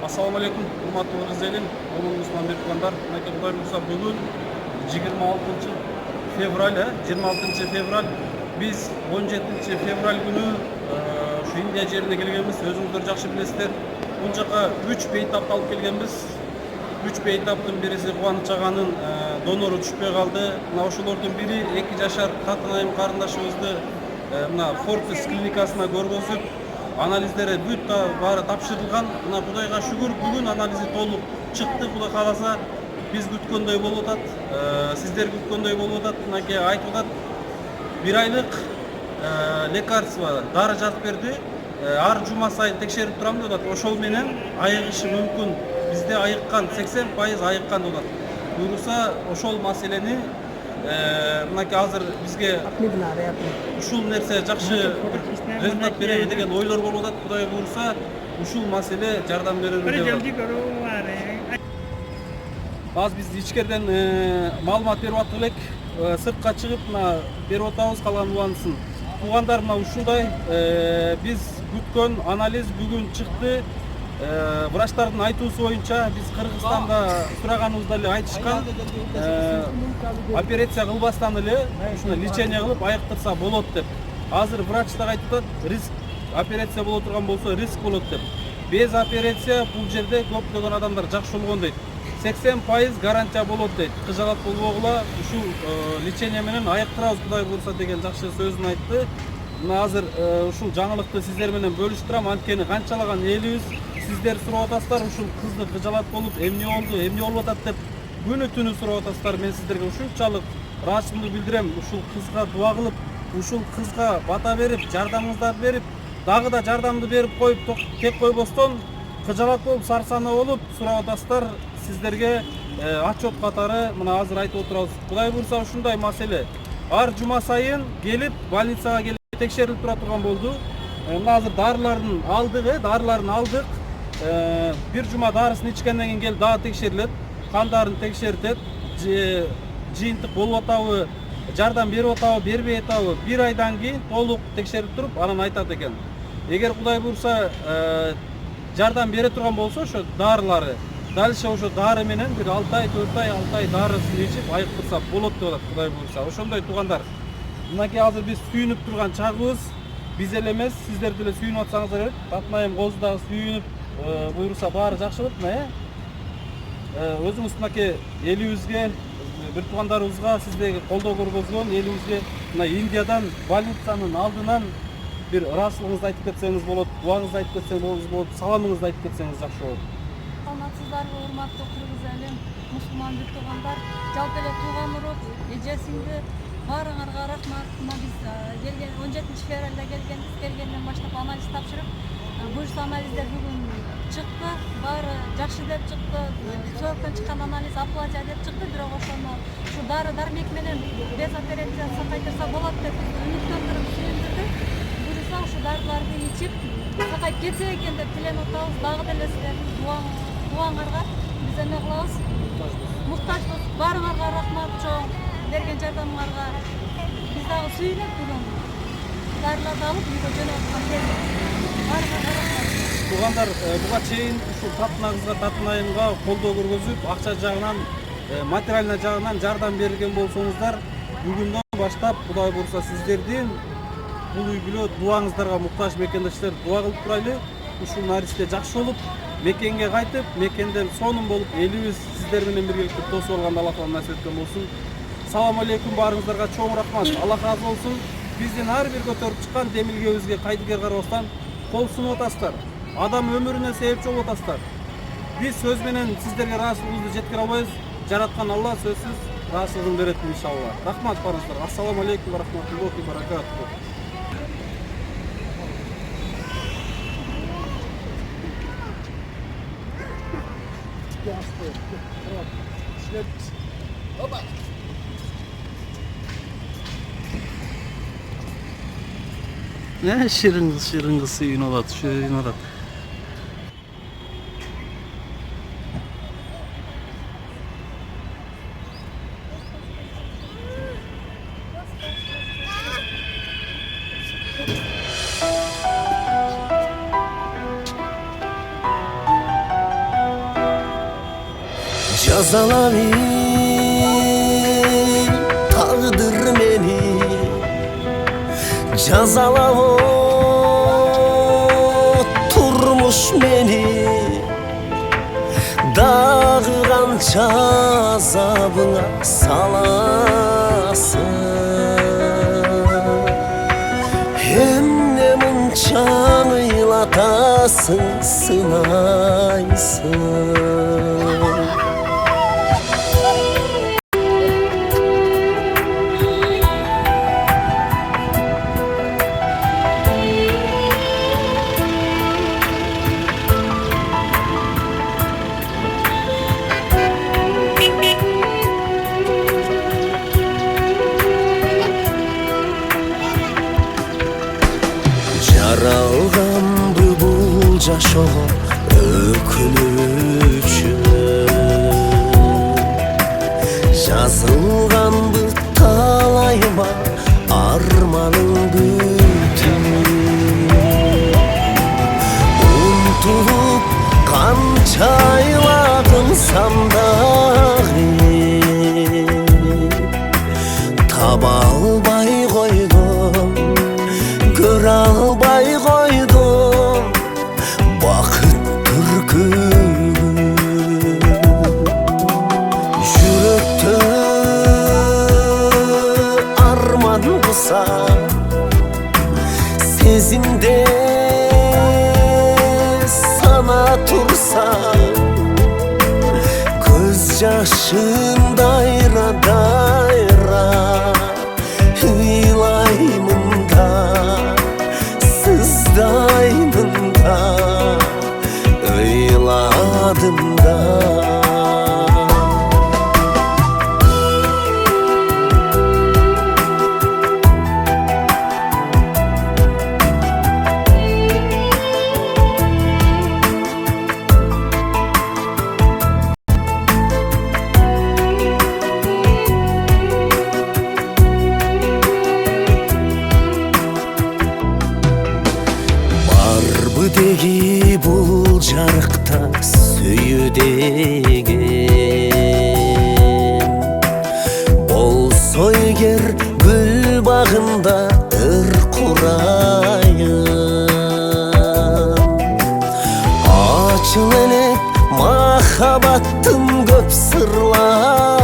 Assalamu alaikum, hurmatly izleyen, oğlumuzdan bir tutanlar. Nakil Musa bugün 26 fevral, 26 fevral biz 17 fevral günü şu Indiya yerine gelgenmiz. Özünüzler жақсы bilesizler. Бұл жаққа 3 бейтапты алып келгенбіз. 3 бейтаптың бірisi Қуаныш ағаның доноры түшпей қалды. Мына ошолордун бири 2 жашар қатынайым қарындашыбызды мына Форкс клиникасына көргөзүп, анализдері бүт бары тапшырылған. Мына Кудайга шүгүр, бүгүн анализи толук чыкты. Кудай кааласа биз күткөндөй болуп атат, сиздер күткөндөй болуп атат. Мынакей айтып атат, 1 айлык лекарство дары жазып берди. Ар жума сайын текшерип турам деп атат. Ошол менен айыгышы мүмкүн. Бизде айыккан 80% айыккан деп атат. Буюрса ошол маселени мынакей азыр бизге ушул нерсе жакшы результат береби деген ойлор болуп атат. Кудай буюрса ушул маселе жардам береби деп атат. Азыр биз ичкерден маалымат берип аттык элек. Сыртка чыгып мына берип атабыз калган убанысын. Туугандар, мына ушундай биз күткөн анализ бүгүн чыкты. Врачтардын айтуусу боюнча биз Кыргызстанда сураганыбызда эле айтышкан, операция кылбастан эле ушуну лечение кылып айыктырса болот деп. Азыр врачтар айтып атат, риск операция боло турган болсо риск болот деп. Без операция бул жерде көптөгөн адамдар жакшы болгон дейт. 80% гарантия болот дейт. Кыжалат болбогула ушул лечение менен айыктырабыз Кудай буйрса деген жакшы сөзүн айтты. Мына азыр ушул жаңылыкты сиздер менен бөлүшүп турам. Анткени канчалаган элибиз сиздер сурап атасыздар, ушул кызды кыжалат болуп, эмне болду, эмне болуп атат деп күнү түнү сурап атасыздар. Мен сиздерге ушунчалык ыраазычылык билдирем. Ушул кызга дуа кылып, ушул кызга бата берип, жардамыңыздарды берип, дагы да жардамды берип коюп, тек койбостон кыжалат болуп, сарсана болуп сурап атасыздар. Сиздерге отчет катары мына азыр айтып отурабыз. Кудай буйрса ушундай маселе ар жума сайын келип больницага келип текшерилип тура турган болду. Мына азыр дарыларын алдык. Бир жума дарысын ичкенден кийин келип дагы текшерилет. Кандарын текшертет. Жыйынтык болуп атабы, жардам берип атабы, бербей атабы 1 айдан кийин толук текшерип туруп, анан айтат экен. Эгер Кудай буйрса жардам бере турган болсо ошо дарылары дальше ошо дары менен бир 6 ай, 4 ай, 6 ай дарысын ичип айыктырса болот деп атат Кудай буйрса. Ошондой туугандар. Мынакей азыр биз сүйүнүп турган чагыбыз биз эле эмес, сиздер деле сүйүнүп атсаңыздар керек. Татынайым козу дагы сүйүнүп буйрса баары жакшы болот мына. Өзүңүз мынакей элибизге, бир туугандарыбызга сиздерге колдоо көргөзгөн элибизге мына Индиядан больницанын алдынан бир ыраазычылыгыңызды айтып кетсеңиз болот, дуаңызды айтып кетсеңиз болот, саламыңызды айтып кетсеңиз жакшы болот. Саламатсыздарбы, урматтуу кыргыз элим, мусулман бир туугандар, жалпы эле тууган уруп, эже сиңди баарыңарга рахмат. Мына биз келген 17 февралда келгенден баштап анализ тапшырып, буюрса анализдер бүгүн чыкты. Баары жакшы деп чыкты. Союктан чыккан анализ аплазия деп чыкты, бирок ошону ушу дары дармек менен без операция сакайтырса болот деп үмүттөндүрүп сүйүндүрдү. Буюрса ушу дарыларды ичип сакайып кетсе экен деп тиленип атабыз. Дагы деле силердин дуаңарга биз эме кылабыз, муктажбыз. Баарыңарга рахмат чоң, берген жардамыңарга. Биз дагы сүйүнүп бүгүн дарыларды алып үйгө жөнөп аткан. Баарыңарга рахмат. Туугандар, буга чейин ушул татынайымга колдоо көргөзүп, акча жагынан, материалдык жагынан жардам берилген болсоңуздар, бүгүндөн баштап Кудай буйрса сиздердин бул үй бүлө дуаңыздарга муктаж мекендештер дуа кылып турайлы. Ушул наристе жакшы болуп, мекенге кайтып, мекенден сонун болуп, элибиз сиздер менен биргеликте тосуп алганда Аллах таала насип эткөн болсун. Салам алейкум баарыңыздарга, чоң рахмат. Аллах разы болсун. Биздин ар бир көтөрүп чыккан демилгебизге кайдыгер карабастан кол сунуп атасыздар. Адам өмүрүнө себепчи болуп атасыздар. Биз сөз менен сиздерге ыраазычылыгыбызды жеткире албайбыз. Жараткан Алла сөзсүз ыраазычылыгын берет иншалла. Рахмат баарыңыздарга. Ассаламу алейкум ва рахматуллахи ва баракатуху. Опа! Ne şırıngı suyun olat, suyun olat. Жазалами tağdır meni, жазалап turmuş meni. Дағы қанша азабыңа саласың, эмне мынча ыйлатасың, сынайсың. Жаралған бұл жашоға өкінішім, жазылған бұл талайыма арманың бүтін. Ұмтылып қанша айладым самдағы, таба албай қойдым, көре албай қойдым бақыт бүркігін. Жүректі арман құса, сезімде сана тұрса, көз жашын дайра дайра ыйлаймын да, сыздаймын да, ыйладым да. Деги бұл жарықта сүйедеген, болсо егер гүл бағында ыр құрайын. Ачыл элек махаббаттың көп сырлары,